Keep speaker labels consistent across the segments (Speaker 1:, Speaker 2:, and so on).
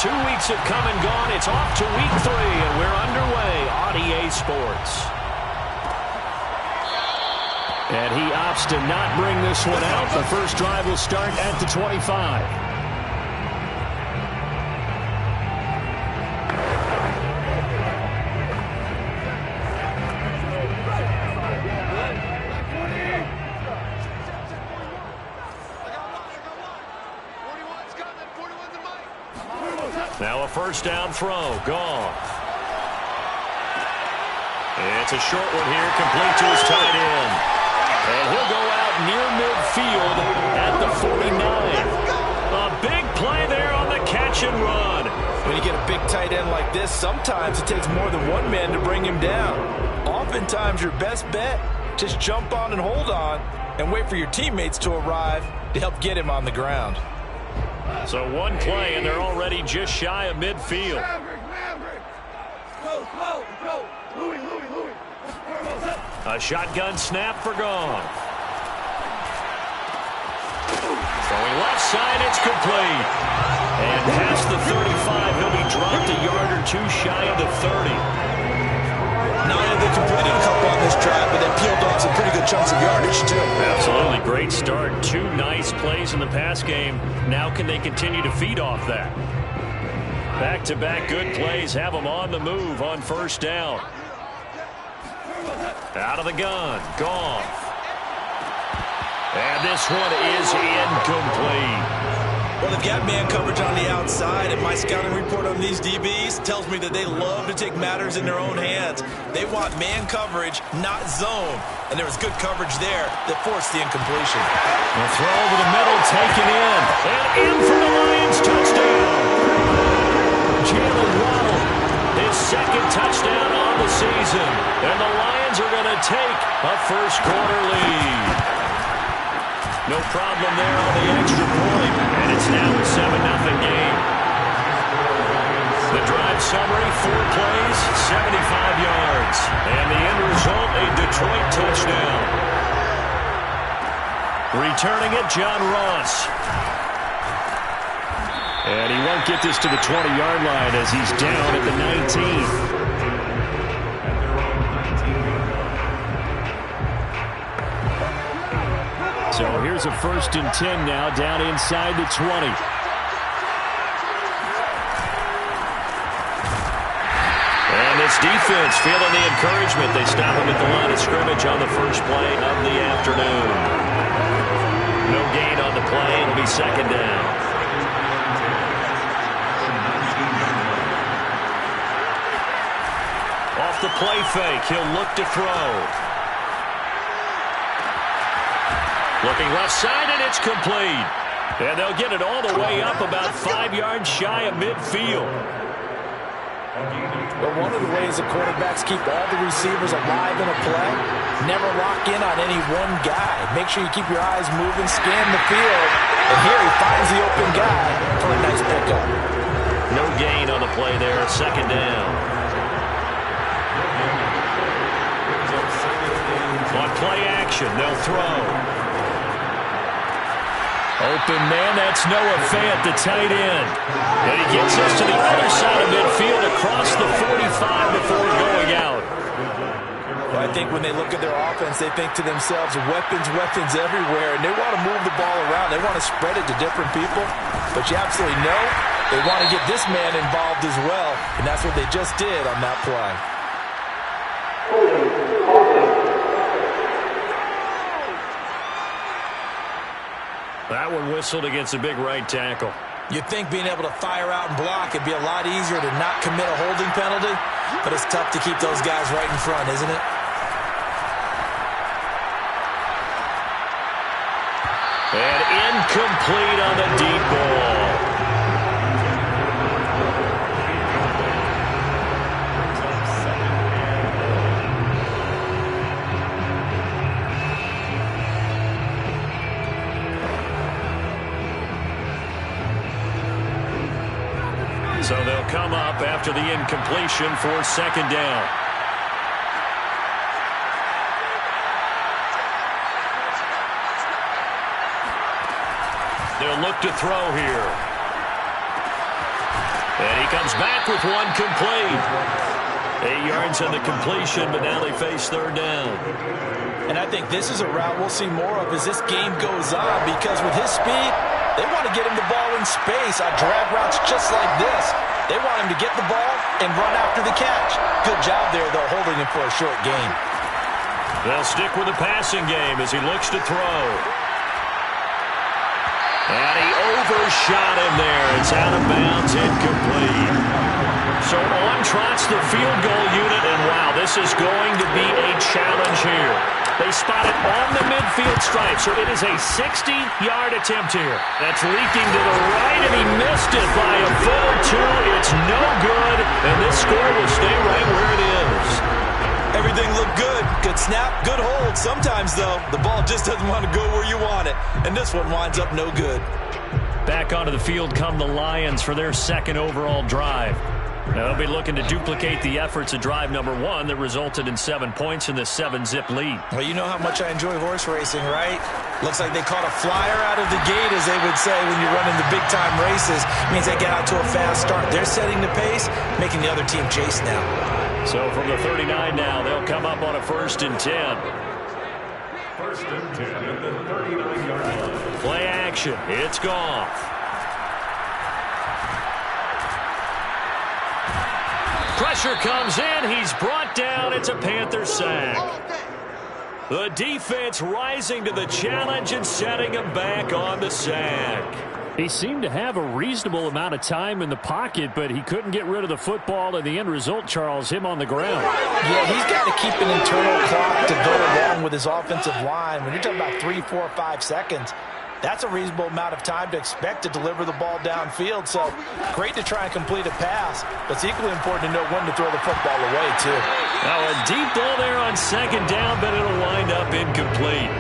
Speaker 1: 2 weeks have come and gone. It's off to week 3, and we're underway on EA Sports. And he opts to not bring this one out. The first drive will start at the 25. Now a first down throw. Gone. It's a short one here, complete to his tight end. And he'll go out near midfield at the 49. A big play there on the catch and run.
Speaker 2: When you get a big tight end like this, sometimes it takes more than one man to bring him down. Oftentimes your best bet, just jump on and hold on and wait for your teammates to arrive to help get him on the ground.
Speaker 1: So one play, and they're already just shy of midfield. A shotgun snap for Gone. Throwing left side, it's complete. And past the 35, he'll be dropped a yard or two shy of the 30.
Speaker 2: Not only they completed a couple on this drive, but they peeled off some pretty good chunks of yardage, too.
Speaker 1: Absolutely. Great start. 2 nice plays in the pass game. Now can they continue to feed off that? Back-to-back good plays have them on the move on first down. Out of the gun. Gone. And this one is incomplete.
Speaker 2: Well, they've got man coverage on the outside, and my scouting report on these DBs tells me that they love to take matters in their own hands. They want man coverage, not zone. And there was good coverage there that forced the incompletion.
Speaker 1: The throw over the middle, taken in. And in for the Lions touchdown. Jalen Waddle, his second touchdown on the season. And the Lions are going to take a first-quarter lead. No problem there on the extra point, and it's now a 7-0 game. The drive summary, 4 plays, 75 yards. And the end result, a Detroit touchdown. Returning it, John Ross. And he won't get this to the 20-yard line as he's down at the 19. So here's a 1st and 10 now, down inside the 20. And this defense feeling the encouragement. They stop him at the line of scrimmage on the first play of the afternoon. No gain on the play. It'll be 2nd down. Off the play fake, he'll look to throw. Looking left side, and it's complete. And they'll get it all the way up about 5 yards shy of midfield.
Speaker 2: But one of the ways the quarterbacks keep all the receivers alive in a play, never lock in on any one guy. Make sure you keep your eyes moving, scan the field. And here he finds the open guy for a nice pickup.
Speaker 1: No gain on the play there, 2nd down. On play action, they'll throw. Open man, that's Noah Fant, the tight end. And he gets us to the other side of midfield across the 45 before going out.
Speaker 2: Well, I think when they look at their offense, they think to themselves, weapons, weapons everywhere, and they want to move the ball around. They want to spread it to different people. But you absolutely know they want to get this man involved as well, and that's what they just did on that play.
Speaker 1: That one whistled against a big right tackle.
Speaker 2: You'd think being able to fire out and block would be a lot easier to not commit a holding penalty, but it's tough to keep those guys right in front, isn't it?
Speaker 1: And incomplete on the deep ball. So they'll come up after the incompletion for 2nd down. They'll look to throw here. And he comes back with one complete. 8 yards on the completion, but now they face third down.
Speaker 2: And I think this is a route we'll see more of as this game goes on, because with his speed, they want to get him the ball in space on drag routes just like this. They want him to get the ball and run after the catch. Good job there, though, holding him for a short gain.
Speaker 1: They'll stick with the passing game as he looks to throw. And he overshot him there. It's out of bounds, incomplete. So on trots the field goal unit, and wow, this is going to be a challenge here. They spot it on the midfield stripe, so it is a 60-yard attempt here. That's leaking to the right, and he missed it by a foot or two. It's no good, and this score will stay right where it is.
Speaker 2: Everything looked good. Good snap, good hold. Sometimes, though, the ball just doesn't want to go where you want it, and this one winds up no good.
Speaker 1: Back onto the field come the Lions for their second overall drive. Now they'll be looking to duplicate the efforts of drive number 1 that resulted in 7 points in the 7-zip lead.
Speaker 2: Well, you know how much I enjoy horse racing, right? Looks like they caught a flyer out of the gate, as they would say when you're running the big-time races. It means they get out to a fast start. They're setting the pace, making the other team chase now.
Speaker 1: So from the 39 now, they'll come up on a 1st and 10.
Speaker 3: 1st and 10 at the 39-yard line.
Speaker 1: Play action. It's Goff. Pressure comes in. He's brought down. It's a Panther sack. The defense rising to the challenge and setting him back on the sack. He seemed to have a reasonable amount of time in the pocket, but he couldn't get rid of the football, and the end result, Charles, him on the ground.
Speaker 2: Yeah, he's got to keep an internal clock to go along with his offensive line. When you're talking about 3, 4, 5 seconds, that's a reasonable amount of time to expect to deliver the ball downfield. So great to try and complete a pass, but it's equally important to know when to throw the football away, too.
Speaker 1: Now a deep ball there on 2nd down, but it'll wind up incomplete.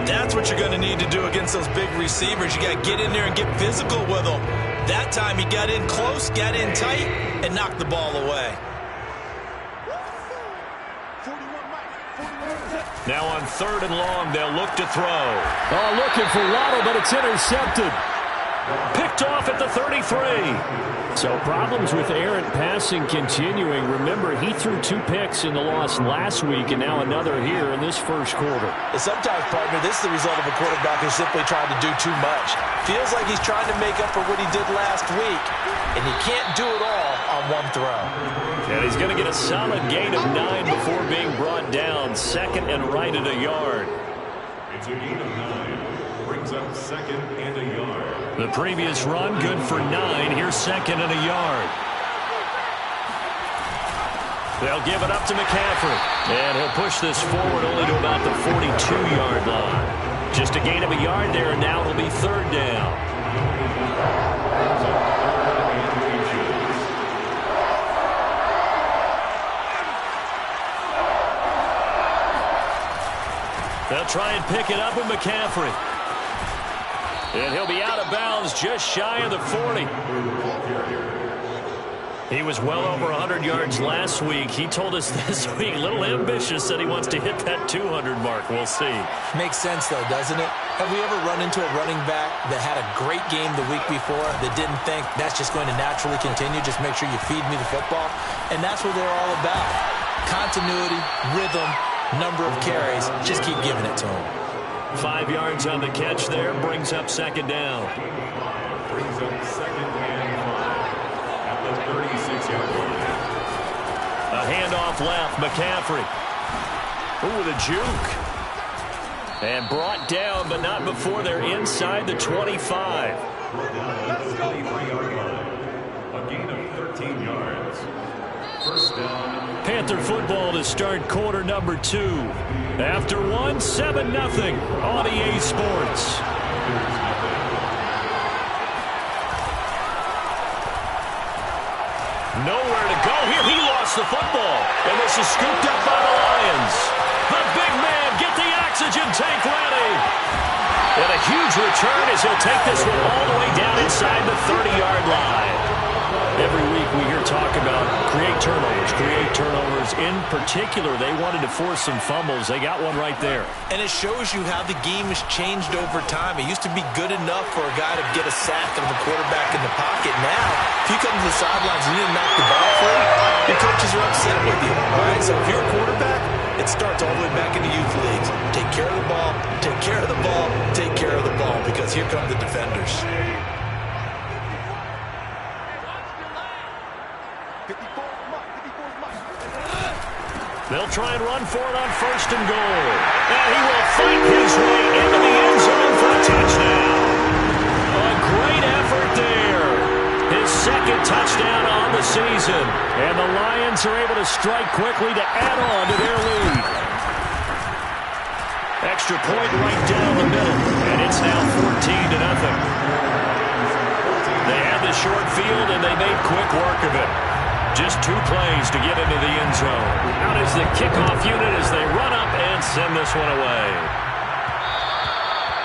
Speaker 2: That's what you're going to need to do against those big receivers. You got to get in there and get physical with them. That time he got in close, got in tight, and knocked the ball away.
Speaker 1: Now on 3rd and long, they'll look to throw. Oh, looking for Waddle, but it's intercepted. Picked off at the 33. So problems with errant passing continuing. Remember, he threw 2 picks in the loss last week, and now another here in this first quarter.
Speaker 2: Sometimes, partner, this is the result of a quarterback who's simply trying to do too much. Feels like he's trying to make up for what he did last week, and he can't do it all on one throw.
Speaker 1: And he's going to get a solid gain of 9 before being brought down. 2nd and right at a yard.
Speaker 3: It's a gain of 9. Brings up 2nd and a yard.
Speaker 1: The previous run, good for 9. Here's 2nd and a yard. They'll give it up to McCaffrey. And he'll push this forward only to about the 42-yard line. Just a gain of a yard there, and now it'll be 3rd down. They'll try and pick it up with McCaffrey. And he'll be out of bounds just shy of the 40. He was well over 100 yards last week. He told us this week, a little ambitious, that he wants to hit that 200 mark. We'll see.
Speaker 2: Makes sense, though, doesn't it? Have we ever run into a running back that had a great game the week before that didn't think that's just going to naturally continue? Just make sure you feed me the football. And that's what they're all about. Continuity, rhythm, number of carries. Just keep giving it to him.
Speaker 1: 5 yards on the catch there. Brings up 2nd down.
Speaker 3: Brings up 2nd and 5 at the 36-yard line.
Speaker 1: A handoff left. McCaffrey. Ooh, with a juke. And brought down, but not before they're inside the 25.
Speaker 3: At the 23-yard line. A gain of 13 yards. 1st down.
Speaker 1: Panther football to start quarter number 2. After 1, 7-0 on EA Sports. Nowhere to go here. He lost the football. And this is scooped up by the Lions. The big man, get the oxygen tank ready. And a huge return as he'll take this one all the way down inside the 30-yard line. Every week we hear talk about create turnovers. In particular, they wanted to force some fumbles. They got one right there.
Speaker 2: And it shows you how the game has changed over time. It used to be good enough for a guy to get a sack of the quarterback in the pocket. Now, if you come to the sidelines and you didn't knock the ball free, your coaches are upset with you. All right, so if you're a quarterback, it starts all the way back in the youth leagues. Take care of the ball, take care of the ball, take care of the ball, because here come the defenders.
Speaker 1: They'll try and run for it on 1st and goal. And he will fight his way into the end zone for a touchdown. A great effort there. His 2nd touchdown on the season. And the Lions are able to strike quickly to add on to their lead. Extra point right down the middle. And it's now 14-0. They had the short field, and they made quick work of it. Just 2 plays to get into the end zone. Out is the kickoff unit as they run up and send this one away.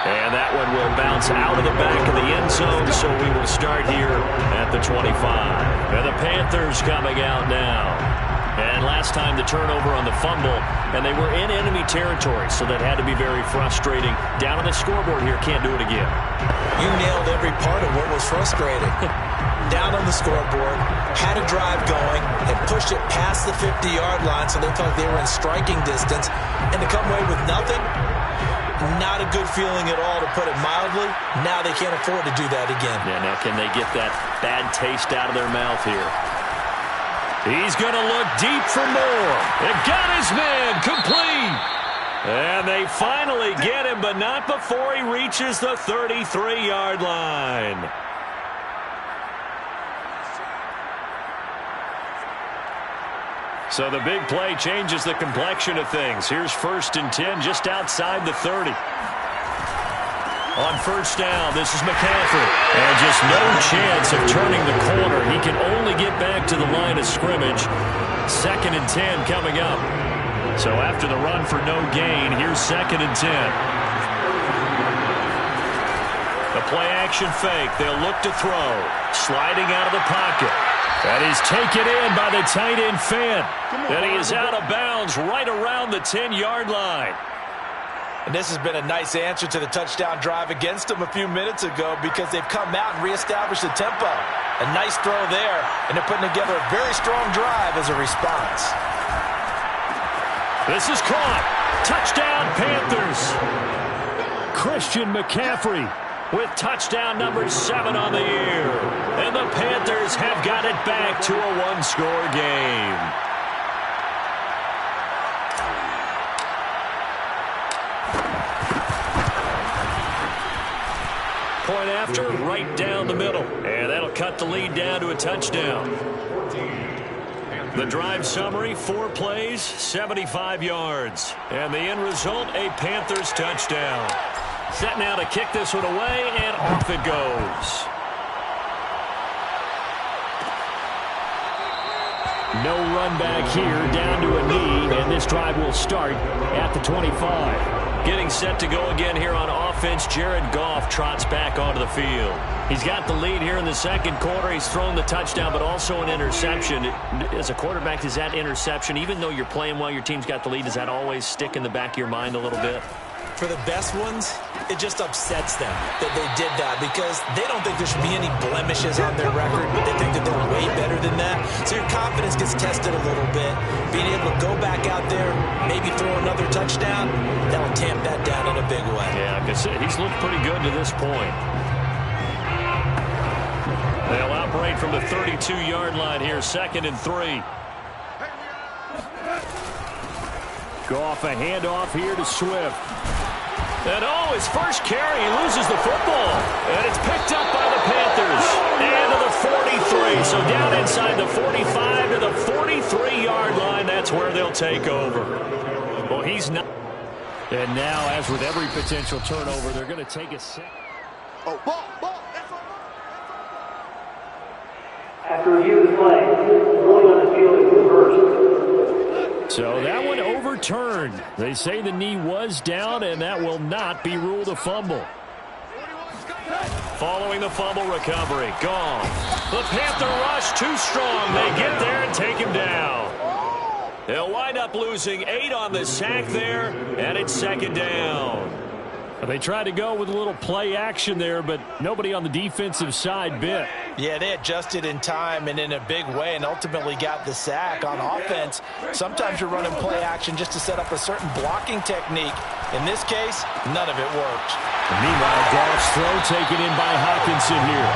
Speaker 1: And that one will bounce out of the back of the end zone, so we will start here at the 25. And the Panthers coming out now. And last time the turnover on the fumble, and they were in enemy territory, so that had to be very frustrating. Down on the scoreboard here, can't do it again.
Speaker 2: You nailed every part of what was frustrating. Down on the scoreboard, had a drive going, and pushed it past the 50-yard line so they felt they were in striking distance, and to come away with nothing, not a good feeling at all, to put it mildly. Now they can't afford to do that again.
Speaker 1: Yeah, now can they get that bad taste out of their mouth here? He's going to look deep for more. It got his man complete. And they finally get him, but not before he reaches the 33-yard line. So the big play changes the complexion of things. Here's 1st and 10 just outside the 30. On 1st down, this is McCaffrey. And just no chance of turning the corner. He can only get back to the line of scrimmage. 2nd and 10 coming up. So after the run for no gain, here's 2nd and 10. The play-action fake. They'll look to throw. Sliding out of the pocket. And he's taken in by the tight end Fant. And he is out of bounds right around the 10-yard line.
Speaker 2: And this has been a nice answer to the touchdown drive against them a few minutes ago, because they've come out and reestablished the tempo. A nice throw there, and they're putting together a very strong drive as a response.
Speaker 1: This is caught. Touchdown, Panthers. Christian McCaffrey with touchdown number 7 on the year. And the Panthers have got it back to a 1-score game. Point after, right down the middle. And that'll cut the lead down to a touchdown. The drive summary, 4 plays, 75 yards. And the end result, a Panthers touchdown. Set now to kick this one away, and off it goes. No run back here, down to a knee, and this drive will start at the 25. Getting set to go again here on offense, Jared Goff trots back onto the field. He's got the lead here in the 2nd quarter. He's thrown the touchdown, but also an interception. As a quarterback, does that interception, even though you're playing well, your team's got the lead, does that always stick in the back of your mind a little bit?
Speaker 2: For the best ones, it just upsets them that they did that, because they don't think there should be any blemishes on their record. They think that they're way better than that. So your confidence gets tested a little bit. Being able to go back out there, maybe throw another touchdown, that'll tamp that down in a big way.
Speaker 1: Yeah, like I said, he's looked pretty good to this point. They'll operate from the 32-yard line here, 2nd and 3. Goff, a handoff here to Swift. And his first carry, he loses the football. And it's picked up by the Panthers. And to the 43. So down inside the 45 to the 43-yard line. That's where they'll take over. Well, he's not. And now, as with every potential turnover, they're going to take a second.
Speaker 4: Oh, ball.
Speaker 5: After review of the play, ruling on the field is reversed.
Speaker 1: So that one overturned. They say the knee was down, and that will not be ruled a fumble. Following the fumble recovery. Gone. The Panther rush too strong. They get there and take him down. They'll wind up losing 8 on the sack there, and it's second down. They tried to go with a little play action there, but nobody on the defensive side bit.
Speaker 2: Yeah, they adjusted in time and in a big way and ultimately got the sack. On offense, sometimes you're running play action just to set up a certain blocking technique. In this case, none of it worked.
Speaker 1: Meanwhile, Goff's throw taken in by Hawkinson here.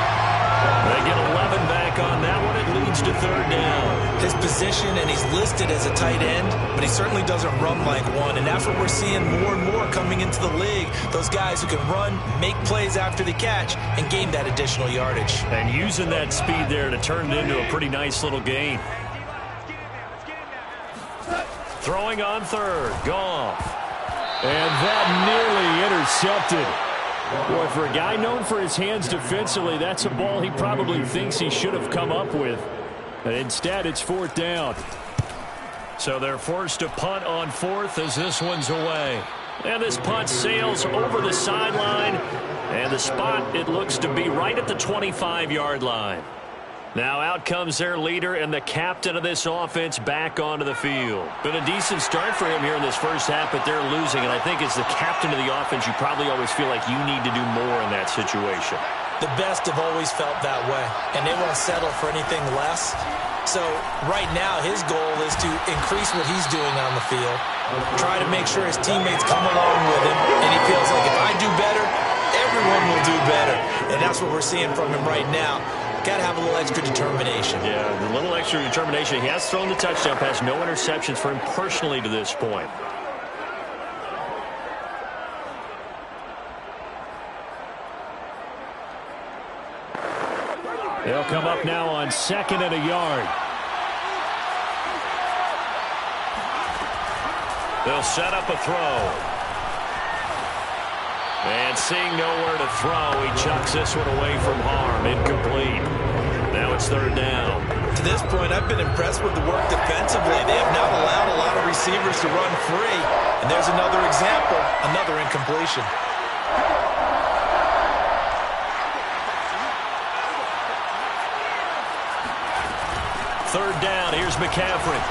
Speaker 1: They get 11 back on that one. It leads to third down.
Speaker 2: His position, and he's listed as a tight end, but he certainly doesn't run like one, and that's what we're seeing more and more coming into the league. Those guys who can run, make plays after the catch, and gain that additional yardage.
Speaker 1: And using that speed there to turn it into a pretty nice little gain. Throwing on third. Goff. And that nearly intercepted. Boy, for a guy known for his hands defensively, that's a ball he probably thinks he should have come up with. But instead, it's fourth down. So they're forced to punt on fourth as this one's away. And this punt sails over the sideline. And the spot, it looks to be right at the 25-yard line. Now out comes their leader and the captain of this offense back onto the field. Been a decent start for him here in this first half, but they're losing. And I think as the captain of the offense, you probably always feel like you need to do more in that situation.
Speaker 2: The best have always felt that way, and they won't settle for anything less. So right now his goal is to increase what he's doing on the field, try to make sure his teammates come along with him, and he feels like if I do better, everyone will do better. And that's what we're seeing from him right now. Got to have a little extra determination.
Speaker 1: Yeah, a little extra determination. He has thrown the touchdown pass. No interceptions for him personally to this point. They'll come up now on 2nd and a yard. They'll set up a throw. And seeing nowhere to throw, he chucks this one away from harm. Incomplete. Now it's third down.
Speaker 2: To this point, I've been impressed with the work defensively. They have not allowed a lot of receivers to run free. And there's another example, another incompletion.
Speaker 1: Third down, here's McCaffrey.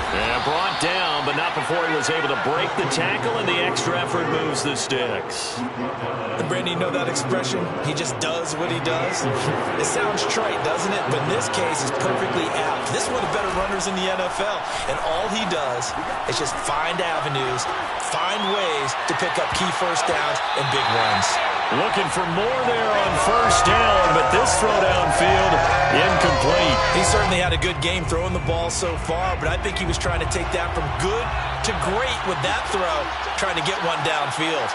Speaker 1: And brought down, but not before he was able to break the tackle, and the extra effort moves the sticks.
Speaker 2: And Brandon, you know that expression? He just does what he does? It sounds trite, doesn't it? But in this case, it's perfectly apt. This is one of the better runners in the NFL, and all he does is just find avenues, find ways to pick up key first downs and big runs.
Speaker 1: Looking for more there on first down, but this throw downfield, incomplete.
Speaker 2: He certainly had a good game throwing the ball so far, but I think he was trying to take that from good to great with that throw, trying to get one downfield.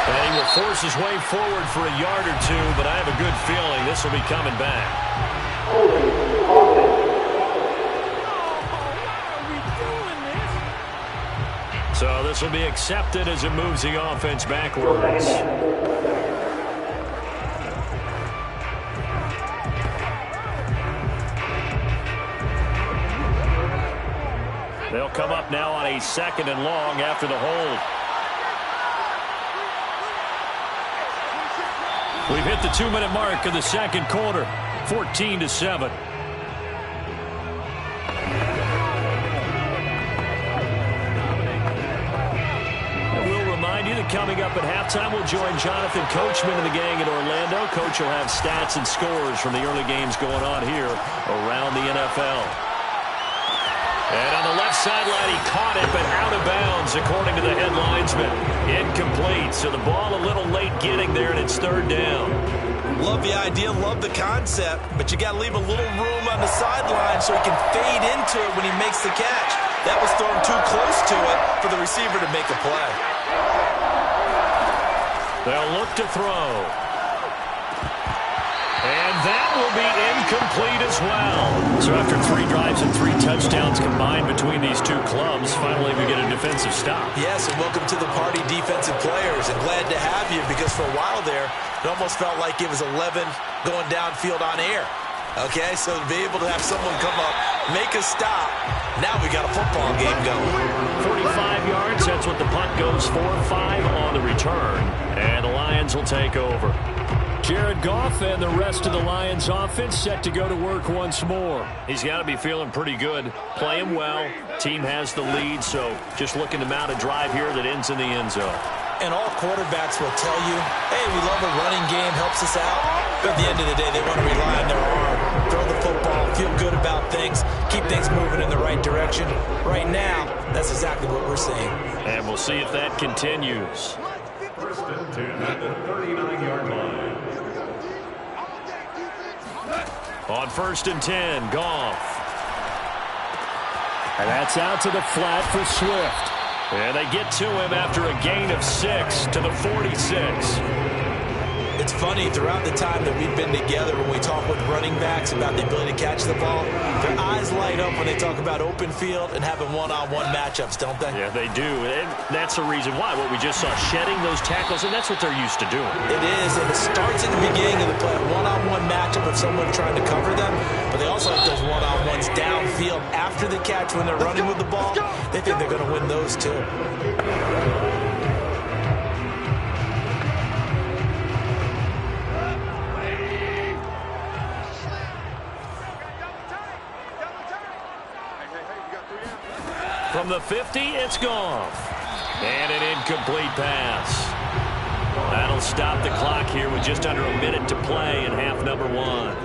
Speaker 1: And he will force his way forward for a yard or two, but I have a good feeling this will be coming back. So this will be accepted as it moves the offense backwards. They'll come up now on a 2nd and long after the hold. We've hit the 2-minute mark of the second quarter, 14-7. Coming up at halftime, we'll join Jonathan Coachman and the gang in Orlando. Coach will have stats and scores from the early games going on here around the NFL. And on the left sideline, he caught it, but out of bounds, according to the head linesman. Incomplete, so the ball a little late getting there, and it's third down.
Speaker 2: Love the idea, love the concept, but you got to leave a little room on the sideline so he can fade into it when he makes the catch. That was thrown too close to it for the receiver to make a play.
Speaker 1: They'll look to throw. And that will be incomplete as well. So after 3 drives and 3 touchdowns combined between these two clubs, finally we get a defensive stop.
Speaker 2: Yes, and welcome to the party, defensive players. And glad to have you, because for a while there, it almost felt like it was 11 going downfield on air. Okay, so to be able to have someone come up, make a stop, now we got a football game going.
Speaker 1: 45 yards, that's what the punt goes for. 5 on the return, and the Lions will take over. Jared Goff and the rest of the Lions offense set to go to work once more. He's got to be feeling pretty good. Play him well. Team has the lead, so just looking to mount a drive here that ends in the end zone.
Speaker 2: And all quarterbacks will tell you, hey, we love a running game, helps us out. But at the end of the day, they want to rely on their arm, throw the football, feel good about things, keep things moving in the right direction. Right now, that's exactly what we're seeing.
Speaker 1: And we'll see if that continues.
Speaker 3: First and 10 at the 39-yard line.
Speaker 1: On first and 10, Goff. And that's out to the flat for Swift. And they get to him after a gain of 6 to the 46.
Speaker 2: It's funny, throughout the time that we've been together, when we talk with running backs about the ability to catch the ball, their eyes light up when they talk about open field and having one-on-one matchups, don't they?
Speaker 1: Yeah, they do. And that's the reason why. What we just saw, shedding those tackles, and that's what they're used to doing.
Speaker 2: It is, and it starts at the beginning of the play, one-on-one matchup of someone trying to cover them, but they also like those one-on-ones downfield after the catch when they're running with the ball. They think they're going to win those too.
Speaker 1: From the 50, it's Goff. And an incomplete pass. That'll stop the clock here with just under a minute to play in half number 1.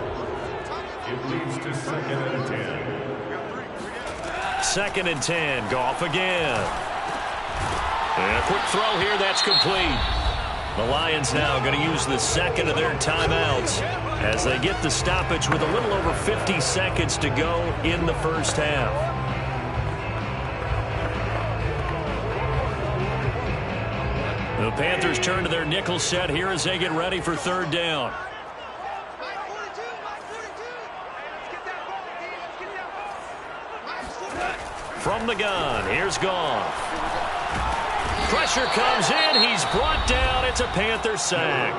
Speaker 3: It leads to second and 10.
Speaker 1: Second and 10, Goff again. And a quick throw here, that's complete. The Lions now going to use the second of their timeouts as they get the stoppage with a little over 50 seconds to go in the first half. The Panthers turn to their nickel set here as they get ready for third down. From the gun, here's Goff. Pressure comes in, he's brought down, it's a Panther sack.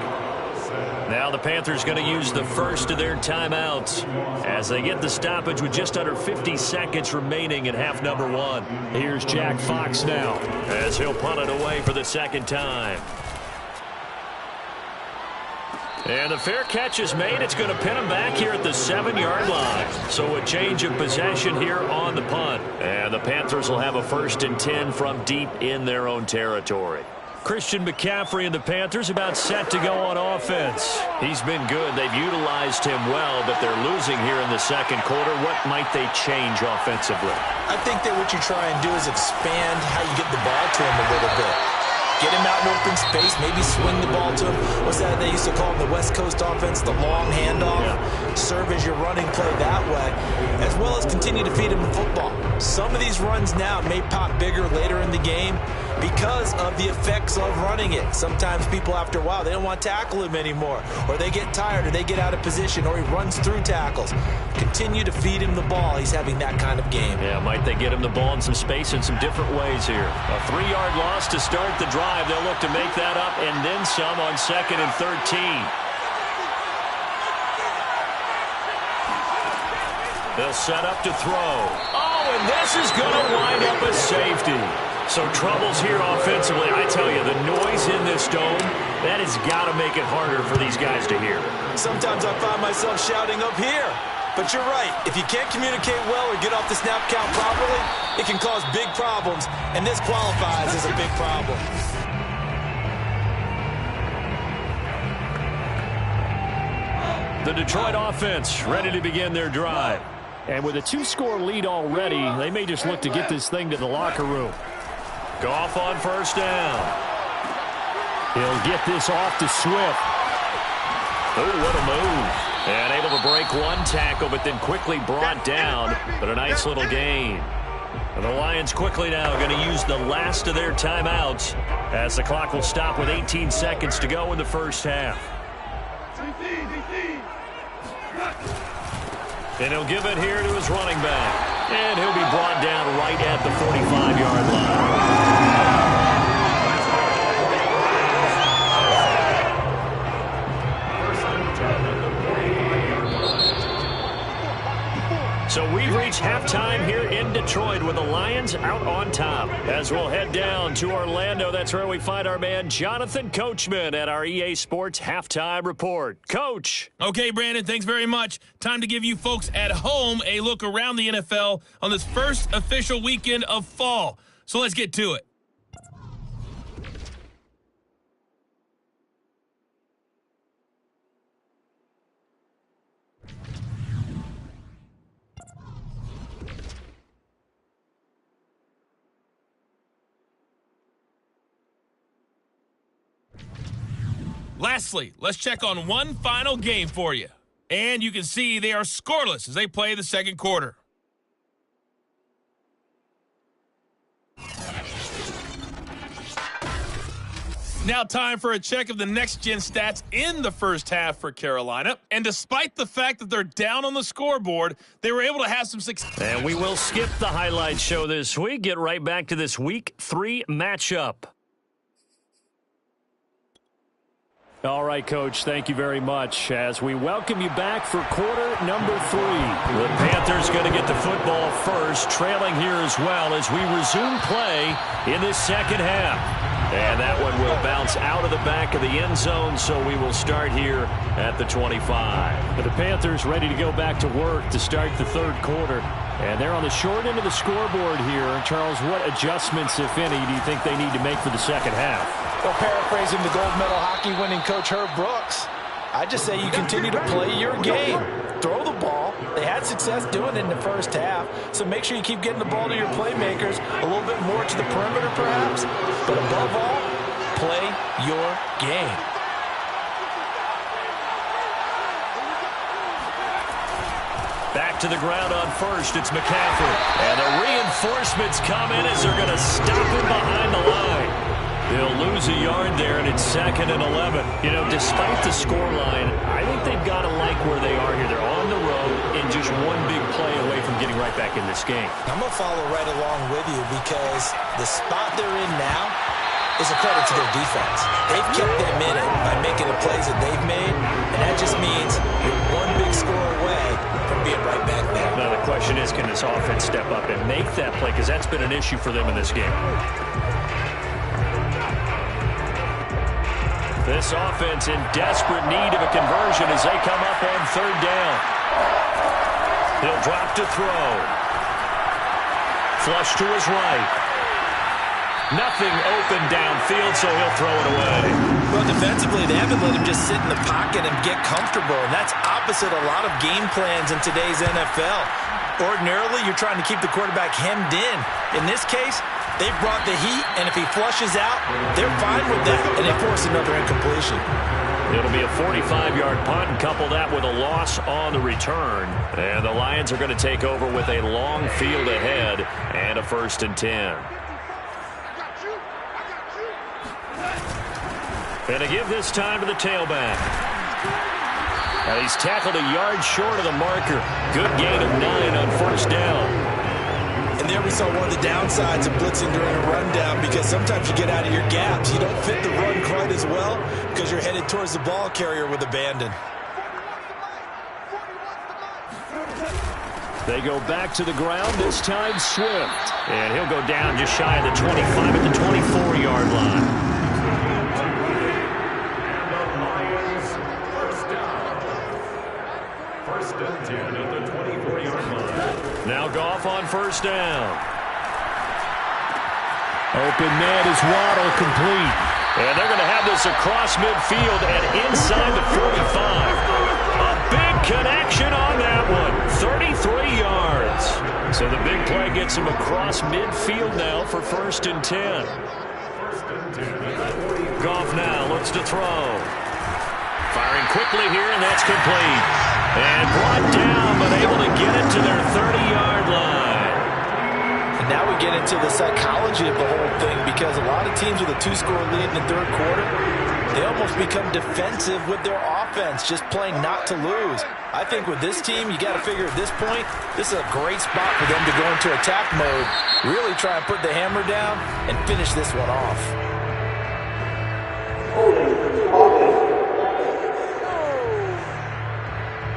Speaker 1: Now the Panthers going to use the first of their timeouts as they get the stoppage with just under 50 seconds remaining in half number 1. Here's Jack Fox now as he'll punt it away for the second time. And the fair catch is made. It's going to pin him back here at the 7-yard line. So a change of possession here on the punt. And the Panthers will have a first and 10 from deep in their own territory. Christian McCaffrey and the Panthers about set to go on offense. He's been good. They've utilized him well, but they're losing here in the second quarter. What might they change offensively?
Speaker 2: I think that what you try and do is expand how you get the ball to him a little bit. Get him out in open space, maybe swing the ball to him. What's that they used to call in the West Coast offense, the long handoff? Yeah. Serve as your running play that way, as well as continue to feed him the football. Some of these runs now may pop bigger later in the game because of the effects of running it. Sometimes people, after a while, they don't want to tackle him anymore, or they get tired, or they get out of position, or he runs through tackles. Continue to feed him the ball. He's having that kind of game.
Speaker 1: Yeah, might they get him the ball in some space in some different ways here. A 3-yard loss to start the drive. They'll look to make that up and then some on second and 13. They'll set up to throw. Oh, and this is going to wind up a safety. So troubles here offensively. I tell you, the noise in this dome, that has got to make it harder for these guys to hear.
Speaker 2: Sometimes I find myself shouting up here. But you're right. If you can't communicate well or get off the snap count properly, it can cause big problems. And this qualifies as a big problem.
Speaker 1: The Detroit offense ready to begin their drive. And with a 2-score lead already, they may just look to get this thing to the locker room. Goff on first down. He'll get this off to Swift. Oh, what a move. And able to break one tackle, but then quickly brought down. But a nice little gain. And the Lions quickly now going to use the last of their timeouts as the clock will stop with 18 seconds to go in the first half. And he'll give it here to his running back. And he'll be brought down right at the 45-yard line. Detroit with the Lions out on top. As we'll head down to Orlando, that's where we find our man Jonathan Coachman at our EA Sports Halftime Report. Coach.
Speaker 6: Okay, Brandon, thanks very much. Time to give you folks at home a look around the NFL on this first official weekend of fall. So let's get to it. Lastly, let's check on one final game for you. And you can see they are scoreless as they play the second quarter. Now time for a check of the next-gen stats in the first half for Carolina. And despite the fact that they're down on the scoreboard, they were able to have some success.
Speaker 1: And we will skip the highlight show this week. Get right back to this Week 3 matchup. All right, Coach, thank you very much. As we welcome you back for quarter number 3. The Panthers going to get the football first, trailing here as well as we resume play in this second half. And that one will bounce out of the back of the end zone, so we will start here at the 25. But the Panthers ready to go back to work to start the third quarter. And they're on the short end of the scoreboard here. Charles, what adjustments, if any, do you think they need to make for the second half?
Speaker 2: Well, paraphrasing the gold medal hockey winning coach Herb Brooks, I just say you continue to play your game. Throw the ball. They had success doing it in the first half, so make sure you keep getting the ball to your playmakers, a little bit more to the perimeter perhaps, but above all, play your game.
Speaker 1: Back to the ground on first, it's McCaffrey. And the reinforcements come in as they're going to stop him behind the line. They'll lose a yard there, and it's 2nd and 11. You know, despite the scoreline, I think they've got to like where they are here. They're on the road and just one big play away from getting right back in this game.
Speaker 2: I'm going to follow right along with you because the spot they're in now is a credit to their defense. They've kept them in it by making the plays that they've made, and that just means you're one big score away from being right back there.
Speaker 1: Now, the question is, can this offense step up and make that play? Because that's been an issue for them in this game. This offense in desperate need of a conversion as they come up on third down. He'll drop to throw. Flush to his right. Nothing open downfield, so he'll throw it away.
Speaker 2: Well, defensively, they haven't let him just sit in the pocket and get comfortable, and that's opposite a lot of game plans in today's NFL. Ordinarily, you're trying to keep the quarterback hemmed in. In this case, they've brought the heat, and if he flushes out, they're fine with that, and they force another incompletion.
Speaker 1: It'll be a 45-yard punt, and couple that with a loss on the return. And the Lions are going to take over with a long field ahead and a 1st and 10. And to give this time to the tailback. Now he's tackled a yard short of the marker. Good gain of 9 on 1st down.
Speaker 2: And there we saw one of the downsides of blitzing during a rundown because sometimes you get out of your gaps. You don't fit the run quite as well because you're headed towards the ball carrier with abandon.
Speaker 1: They go back to the ground, this time Swift. And he'll go down just shy of the 25 at the 24-yard line. Now Goff on 1st down. Open net is Waddle complete. And they're going to have this across midfield and inside the 45. A big connection on that one. 33 yards. So the big play gets him across midfield now for 1st and 10. Goff now looks to throw. Firing quickly here, and that's complete. And brought down, but able to get it to their 30-yard line.
Speaker 2: And now we get into the psychology of the whole thing because a lot of teams with a 2-score lead in the third quarter, they almost become defensive with their offense, just playing not to lose. I think with this team, you got to figure at this point, this is a great spot for them to go into attack mode, really try and put the hammer down and finish this one off.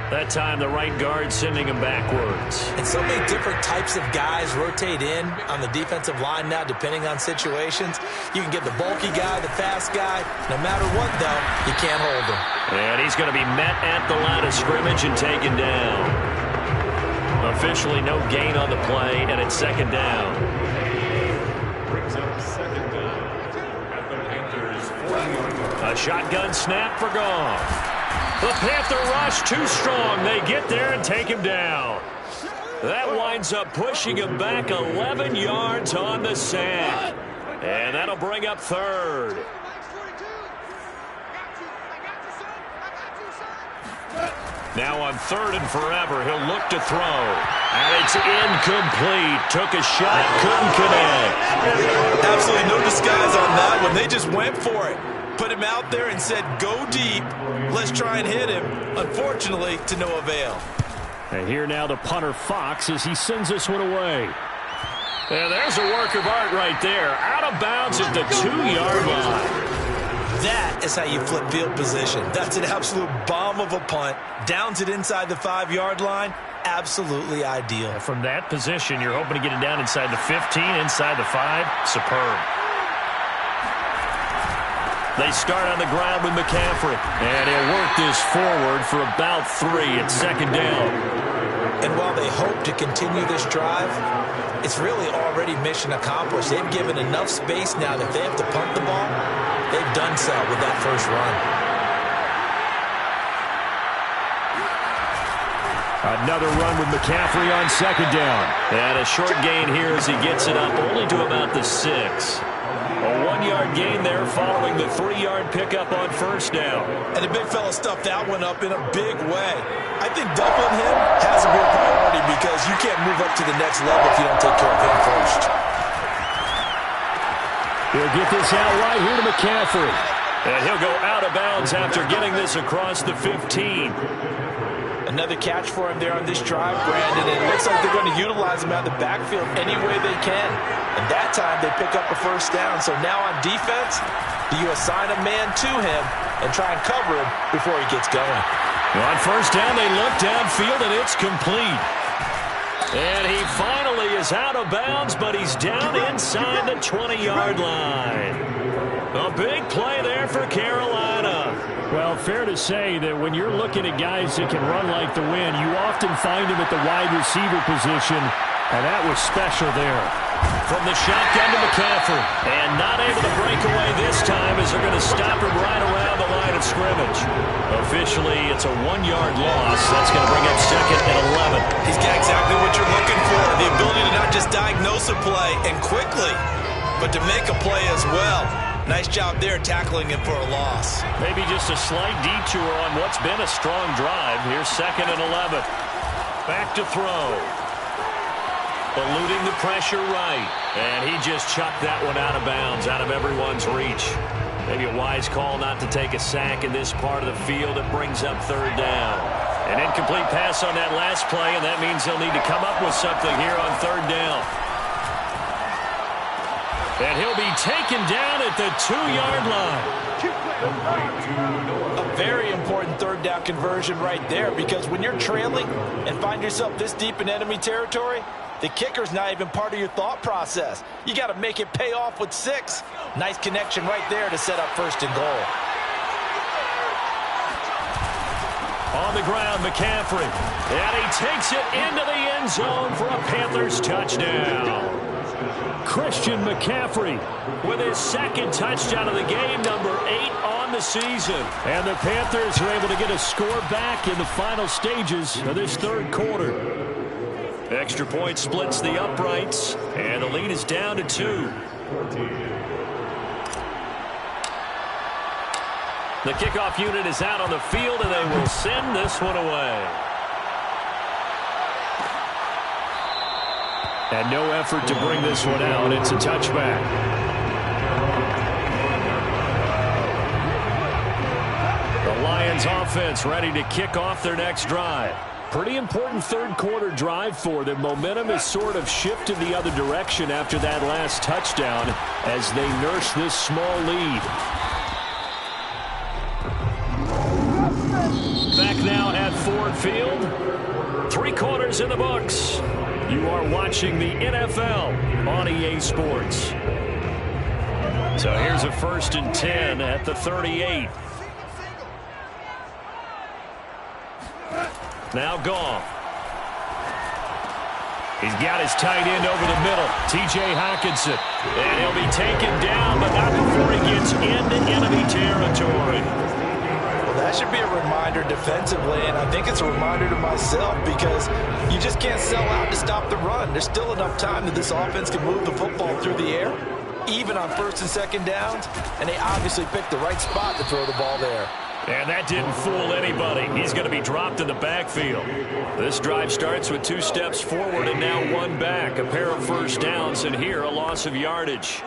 Speaker 1: That time, the right guard sending him backwards.
Speaker 2: And so many different types of guys rotate in on the defensive line now, depending on situations. You can get the bulky guy, the fast guy. No matter what, though, you can't hold him.
Speaker 1: And he's going to be met at the line of scrimmage and taken down. Officially no gain on the play, and it's second down.
Speaker 3: Brings up second down at the Panthers' 40-yard line.
Speaker 1: A shotgun snap for Goff. The Panther rush too strong. They get there and take him down. That winds up pushing him back 11 yards on the sack. And that'll bring up third. Now on third and forever, he'll look to throw. And it's incomplete. Took a shot, couldn't connect.
Speaker 2: Absolutely no disguise on that one. They just went for it. Put him out there and said, go deep. Let's try and hit him. Unfortunately, to no avail.
Speaker 1: And here now the punter Fox as he sends this one away. And there's a work of art right there. Out of bounds at the 2-yard line.
Speaker 2: That is how you flip field position. That's an absolute bomb of a punt. Downs it inside the 5-yard line. Absolutely ideal.
Speaker 1: From that position, you're hoping to get it down inside the 15, inside the 5. Superb. They start on the ground with McCaffrey. And he'll work this forward for about 3 at second down.
Speaker 2: And while they hope to continue this drive, it's really already mission accomplished. They've given enough space now that if they have to punt the ball, they've done so with that first run.
Speaker 1: Another run with McCaffrey on second down. And a short gain here as he gets it up only to about the 6. A 1-yard gain there following the 3-yard pickup on first down.
Speaker 2: And the big fella stuffed that one up in a big way. I think doubling him has to be a priority because you can't move up to the next level if you don't take care of him first.
Speaker 1: He'll get this out right here to McCaffrey. And he'll go out of bounds after getting this across the 15.
Speaker 2: Another catch for him there on this drive, Brandon. And it looks like they're going to utilize him out of the backfield any way they can. And that time they pick up a first down. So now on defense, do you assign a man to him and try and cover him before he gets going?
Speaker 1: On first down, they look downfield, and it's complete. And he finally is out of bounds, but he's down inside the 20-yard line. A big play there for Carolina. Well, fair to say that when you're looking at guys that can run like the wind, you often find them at the wide receiver position, and that was special there. From the shotgun to McCaffrey, and not able to break away this time as they're going to stop him right around the line of scrimmage. Officially, it's a 1-yard loss. That's going to bring up second and 11.
Speaker 2: He's got exactly what you're looking for, the ability to not just diagnose a play and quickly, but to make a play as well. Nice job there tackling him for a loss.
Speaker 1: Maybe just a slight detour on what's been a strong drive. Here's second and 11. Back to throw. Eluding the pressure right. And he just chucked that one out of bounds, out of everyone's reach. Maybe a wise call not to take a sack in this part of the field. It brings up third down. An incomplete pass on that last play, and that means they'll need to come up with something here on third down. And he'll be taken down at the 2-yard line.
Speaker 2: A very important third down conversion right there, because when you're trailing and find yourself this deep in enemy territory, the kicker's not even part of your thought process. You got to make it pay off with 6. Nice connection right there to set up first and goal.
Speaker 1: On the ground, McCaffrey. And he takes it into the end zone for a Panthers touchdown. Christian McCaffrey with his second touchdown of the game, number 8 on the season. And the Panthers are able to get a score back in the final stages of this third quarter. Extra point splits the uprights, and the lead is down to 2. The kickoff unit is out on the field, and they will send this one away. And no effort to bring this one out. It's a touchback. The Lions offense ready to kick off their next drive. Pretty important third quarter drive for them. Momentum has sort of shifted the other direction after that last touchdown as they nurse this small lead. Back now at 4th field. 3 quarters in the books. You are watching the NFL on EA Sports. So here's a 1st and 10 at the 38. Now Goff. He's got his tight end over the middle, T.J. Hockenson. And he'll be taken down, but not before he gets into enemy territory.
Speaker 2: Well, that should be a reminder defensively, and I think it's a reminder to myself because you just can't sell out to stop the run. There's still enough time that this offense can move the football through the air, even on 1st and 2nd downs, and they obviously picked the right spot to throw the ball there.
Speaker 1: And that didn't fool anybody. He's going to be dropped in the backfield. This drive starts with 2 steps forward and now 1 back. A pair of 1st downs, and here a loss of yardage.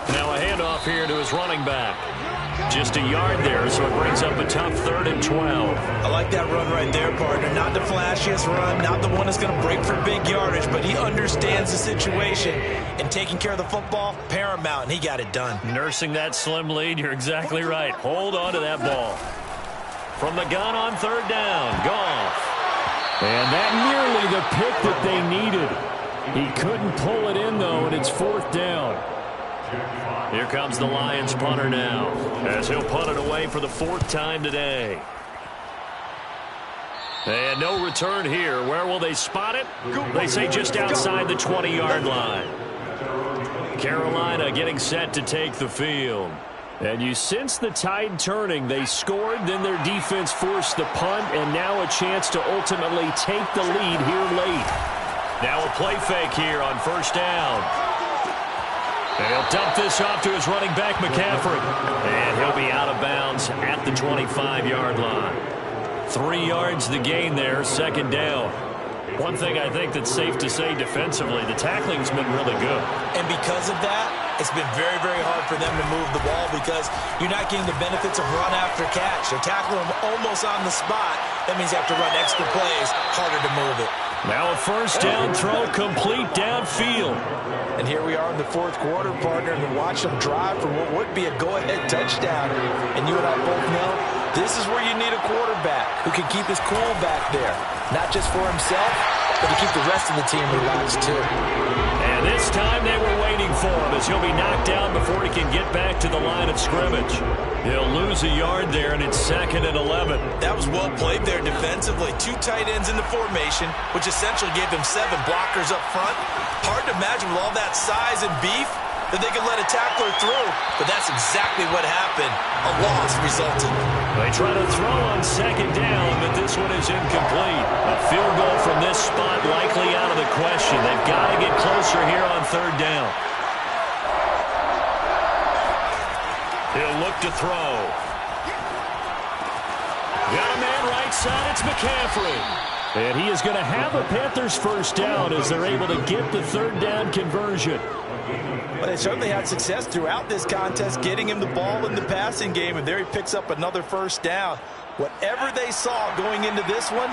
Speaker 1: Now a handoff here to his running back. Just a yard there, so it brings up a tough 3rd and 12.
Speaker 2: I like that run right there, partner. Not the flashiest run, not the one that's going to break for big yardage, but he understands the situation, and taking care of the football, paramount, and he got it done.
Speaker 1: Nursing that slim lead, you're exactly right. Hold on to that ball. From the gun on 3rd down, Goff. And that nearly the pick that they needed. He couldn't pull it in, though, and it's 4th down. Here comes the Lions punter now, as he'll punt it away for the 4th time today. And no return here. Where will they spot it? They say just outside the 20-yard line. Carolina getting set to take the field. And you sense the tide turning. They scored, then their defense forced the punt, and now a chance to ultimately take the lead here late. Now a play fake here on 1st down. And he'll dump this off to his running back, McCaffrey. And he'll be out of bounds at the 25-yard line. 3 yards the gain there, 2nd down. One thing I think that's safe to say defensively, the tackling's been really good.
Speaker 2: And because of that, it's been very, very hard for them to move the ball because you're not getting the benefits of run after catch. They're tackling them almost on the spot. That means you have to run extra plays, harder to move it.
Speaker 1: Now a 1st down throw complete downfield.
Speaker 2: And here we are in the 4th quarter, partner, and watch them drive for what would be a go-ahead touchdown. And you and I both know this is where you need a quarterback who can keep his cool back there. Not just for himself, but to keep the rest of the team relaxed too.
Speaker 1: And this time they were waiting for him as he'll be knocked down before he can get back to the line of scrimmage. He'll lose a yard there, and it's 2nd and 11.
Speaker 2: That was well played there defensively. 2 tight ends in the formation, which essentially gave them 7 blockers up front. Hard to imagine with all that size and beef that they could let a tackler through, but that's exactly what happened. A loss resulted.
Speaker 1: They try to throw on 2nd down, but this one is incomplete. A field goal from this spot likely out of the question. They've got to get closer here on 3rd down. He'll look to throw. Got a man right side. It's McCaffrey. And he is going to have a Panthers 1st down as they're able to get the 3rd down conversion.
Speaker 2: But they certainly had success throughout this contest, getting him the ball in the passing game, and there he picks up another 1st down. Whatever they saw going into this one,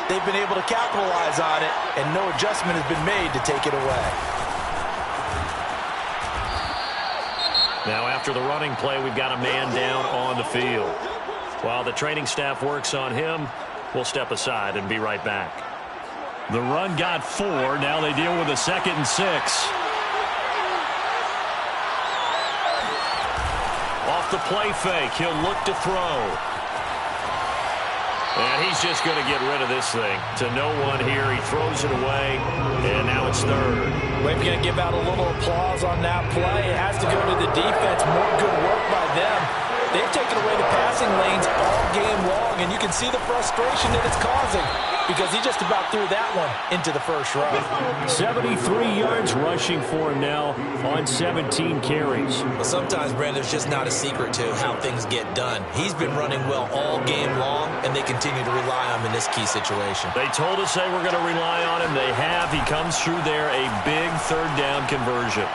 Speaker 2: they've been able to capitalize on it, and no adjustment has been made to take it away.
Speaker 1: Now after the running play, we've got a man down on the field. While the training staff works on him, we'll step aside and be right back. The run got 4. Now they deal with a 2nd and 6. Off the play fake, he'll look to throw. And he's just going to get rid of this thing. To no one here, he throws it away, and now it's 3rd.
Speaker 2: We're going to give out a little applause on that play. It has to go to the defense. More good work by them. They've taken away the passing lanes all game long, and you can see the frustration that it's causing because he just about threw that one into the 1st row.
Speaker 1: 73 yards rushing for him now on 17 carries.
Speaker 2: Well, sometimes, Brandon, there's just not a secret to how things get done. He's been running well all game long, and they continue to rely on him in this key situation.
Speaker 1: They told us they were going to rely on him. They have. He comes through there, a big 3rd down conversion.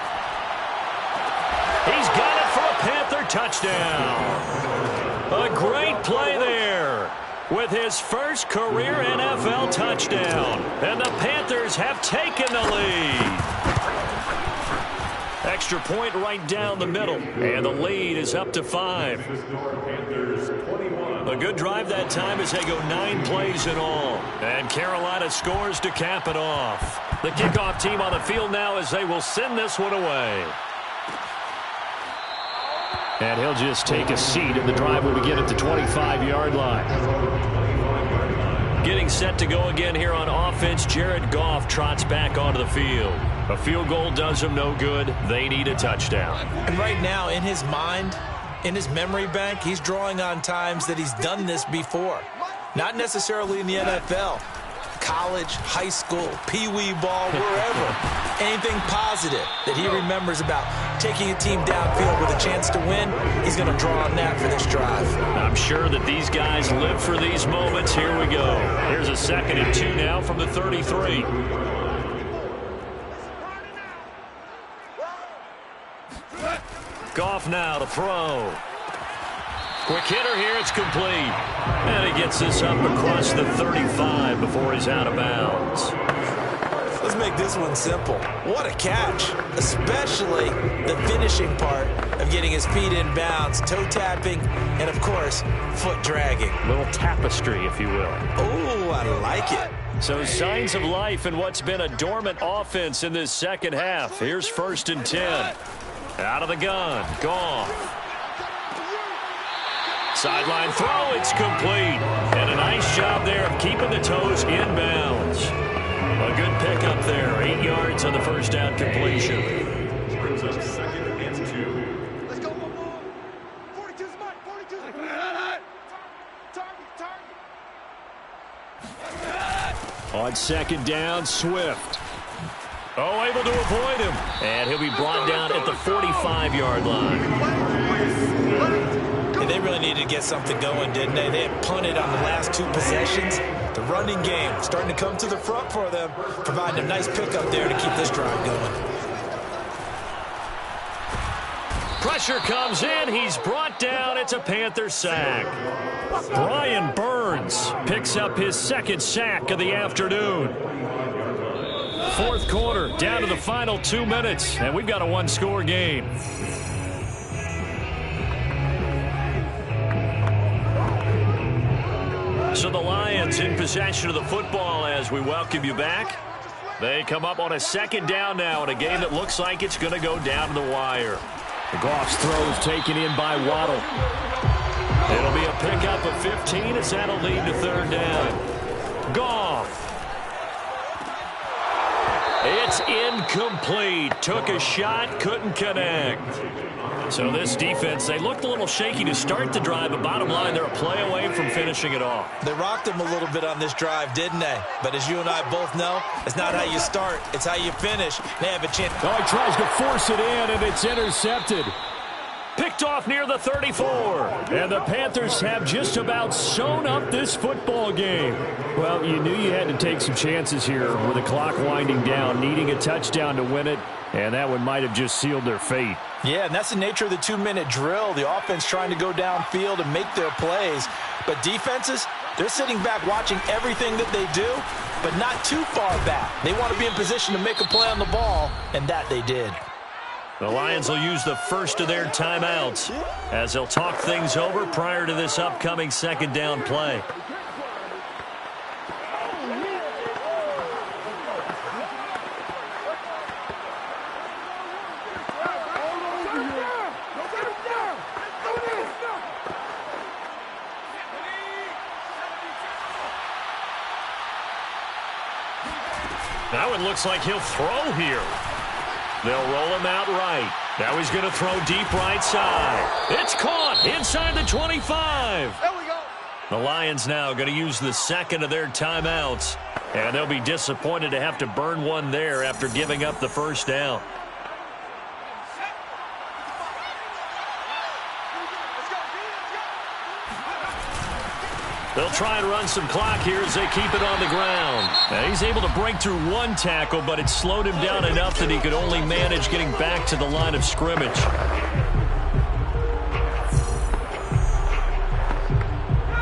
Speaker 1: He's got it for a Panther touchdown. A great play there with his first career NFL touchdown. And the Panthers have taken the lead. extra point right down the middle. And the lead is up to 5. A good drive that time as they go 9 plays in all. And Carolina scores to cap it off. The kickoff team on the field now as they will send this one away. And he'll just take a seat, and the drive will begin at the 25-yard line. Getting set to go again here on offense, Jared Goff trots back onto the field. A field goal does him no good. They need a touchdown.
Speaker 2: And right now, in his mind, in his memory bank, he's drawing on times that he's done this before. Not necessarily in the NFL. College, high school, pee-wee ball, wherever. Anything positive that he remembers about taking a team downfield with a chance to win, he's going to draw on that for this drive.
Speaker 1: I'm sure that these guys live for these moments. Here we go. Here's a 2nd and 2 now from the 33. Goff now to throw. Quick hitter here, it's complete. And he gets this up across the 35 before he's out of bounds.
Speaker 2: Let's make this one simple. What a catch, especially the finishing part of getting his feet in bounds, toe tapping, and of course, foot dragging.
Speaker 1: A little tapestry, if you will.
Speaker 2: Oh, I like it.
Speaker 1: So signs of life in what's been a dormant offense in this second half. Here's 1st and 10. Out of the gun, Goff. Sideline throw, it's complete. And a nice job there of keeping the toes in bounds. A good pickup there. 8 yards on the first down completion.
Speaker 3: Brings up 2nd and 2.
Speaker 4: Let's go, one more. 42 smart, 42. Target.
Speaker 1: On 2nd down, Swift. Oh, able to avoid him. And he'll be brought down at the 45-yard line.
Speaker 2: And they really needed to get something going, didn't they? They had punted on the last 2 possessions. The running game starting to come to the front for them, providing a nice pickup there to keep this drive going.
Speaker 1: Pressure comes in. He's brought down. It's a Panther sack. Brian Burns picks up his 2nd sack of the afternoon. 4th quarter, down to the final 2 minutes, and we've got a 1-score game. So the Lions in possession of the football as we welcome you back. They come up on a 2nd down now in a game that looks like it's going to go down to the wire. The Goff's throw is taken in by Waddle. It'll be a pickup of 15 as that'll lead to 3rd down. Goff. It's incomplete. Took a shot, couldn't connect. So this defense, they looked a little shaky to start the drive, but bottom line, they're a play away from finishing it off.
Speaker 2: They rocked him a little bit on this drive, didn't they? But as you and I both know, it's not how you start, it's how you finish. They have a chance.
Speaker 1: Oh, he tries to force it in, and it's intercepted. Picked off near the 34. And the Panthers have just about sewn up this football game. Well, you knew you had to take some chances here with the clock winding down, needing a touchdown to win it, and that one might have just sealed their fate.
Speaker 2: Yeah, and that's the nature of the 2-minute drill. The offense trying to go downfield and make their plays. But defenses, they're sitting back watching everything that they do, but not too far back. They want to be in position to make a play on the ball, and that they did.
Speaker 1: The Lions will use the first of their timeouts as they'll talk things over prior to this upcoming 2nd down play. Now it looks like he'll throw here. They'll roll him out right. Now he's going to throw deep right side. It's caught inside the 25.
Speaker 4: There we go.
Speaker 1: The Lions now going to use the 2nd of their timeouts. And they'll be disappointed to have to burn one there after giving up the 1st down. They'll try and run some clock here as they keep it on the ground. Now he's able to break through one tackle, but it slowed him down enough that he could only manage getting back to the line of scrimmage.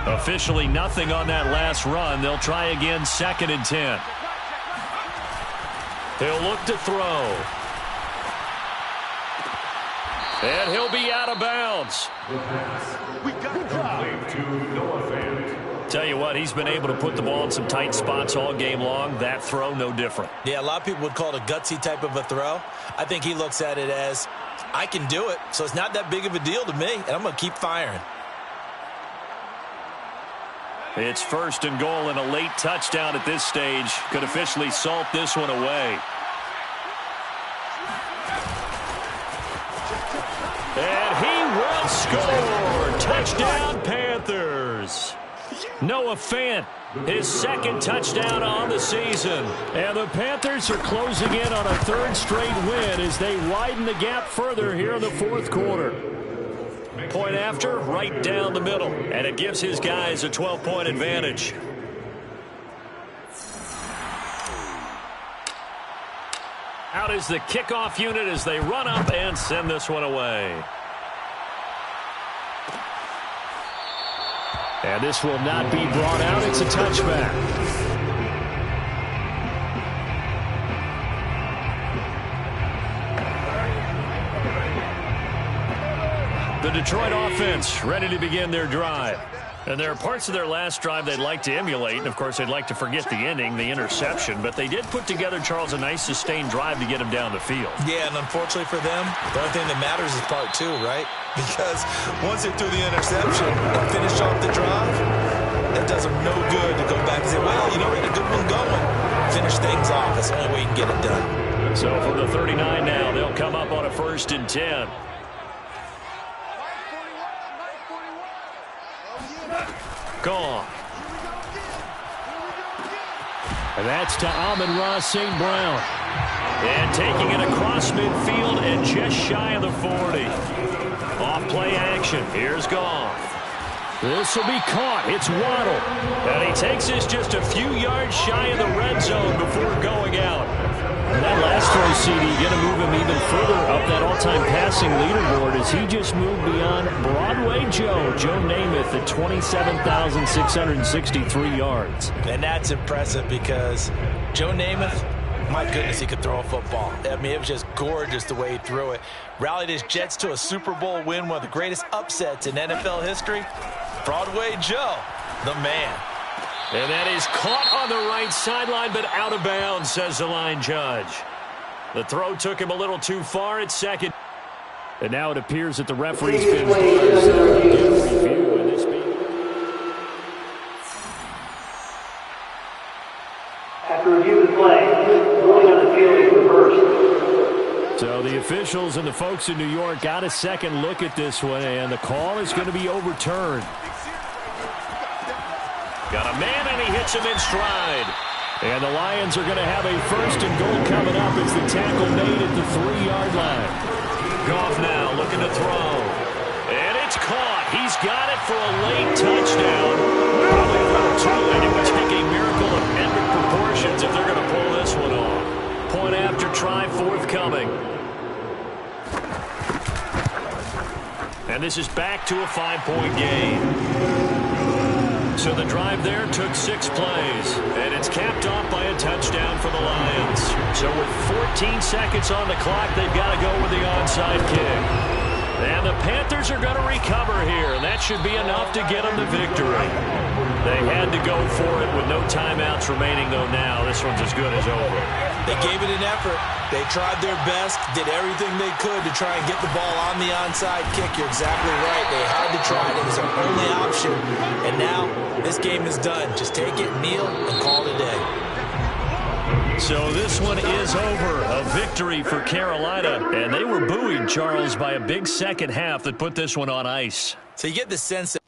Speaker 1: Officially nothing on that last run. They'll try again, 2nd and 10. He'll look to throw. And he'll be out of bounds.
Speaker 4: We got it.
Speaker 3: Complete to Noah Fant.
Speaker 1: Tell you what, he's been able to put the ball in some tight spots all game long. That throw, no different.
Speaker 2: Yeah, a lot of people would call it a gutsy type of a throw. I think he looks at it as, I can do it, so it's not that big of a deal to me, and I'm going to keep firing.
Speaker 1: It's 1st and goal, and a late touchdown at this stage could officially salt this one away. And he will score. Touchdown, Panthers. Noah Fant, his 2nd touchdown on the season. And the Panthers are closing in on a 3rd straight win as they widen the gap further here in the 4th quarter. Point after, right down the middle. And it gives his guys a 12-point advantage. Out is the kickoff unit as they run up and send this one away. And this will not be brought out. It's a touchback. The Detroit offense ready to begin their drive. And there are parts of their last drive they'd like to emulate. And, of course, they'd like to forget the ending, the interception. But they did put together, Charles, a nice sustained drive to get him down the field.
Speaker 2: Yeah, and unfortunately for them, the only thing that matters is part 2, right? Because once they threw the interception and finished off the drive, that does them no good to go back and say, well, you know, we had a good one going. Finish things off. That's the only way you can get it done.
Speaker 1: So from the 39 now, they'll come up on a 1st and 10. Gone. And that's to Amon-Ra St. Brown. And taking it across midfield and just shy of the 40. Off play action. Here's Goff. This will be caught. It's Waddle. And he takes this just a few yards shy of the red zone before going out. And that last throw, CD, going to move him even further up that all-time passing leaderboard as he just moved beyond Broadway Joe Namath at 27,663 yards.
Speaker 2: And that's impressive because Joe Namath, my goodness, he could throw a football. I mean, it was just gorgeous the way he threw it. Rallied his Jets to a Super Bowl win, one of the greatest upsets in NFL history. Broadway Joe, the man.
Speaker 1: And that is caught on the right sideline, but out of bounds, says the line judge. The throw took him a little too far at 2nd. And now it appears that the referee's been buzzed.
Speaker 5: After review of the play, ruling on the field is reversed.
Speaker 1: So the officials and the folks in New York got a second look at this one, and the call is going to be overturned. Got a man, and he hits him in stride. And the Lions are going to have a 1st and goal coming up as the tackle made at the 3-yard line. Goff now looking to throw. And it's caught. He's got it for a late touchdown. Probably a little too late. It would take a miracle of epic proportions if they're going to pull this one off. Point after try forthcoming. And this is back to a 5-point game. So the drive there took 6 plays, and it's capped off by a touchdown for the Lions. So with 14 seconds on the clock, they've got to go with the onside kick. And the Panthers are going to recover here, and that should be enough to get them the victory. They had to go for it with no timeouts remaining, though now this one's as good as over.
Speaker 2: They gave it an effort. They tried their best, did everything they could to try and get the ball on the onside kick. You're exactly right. They had to try it. It was their only option. And now this game is done. Just take it, kneel, and call it a day.
Speaker 1: So this one is over. A victory for Carolina. And they were buoyed, Charles, by a big second half that put this one on ice.
Speaker 2: So you get the sense that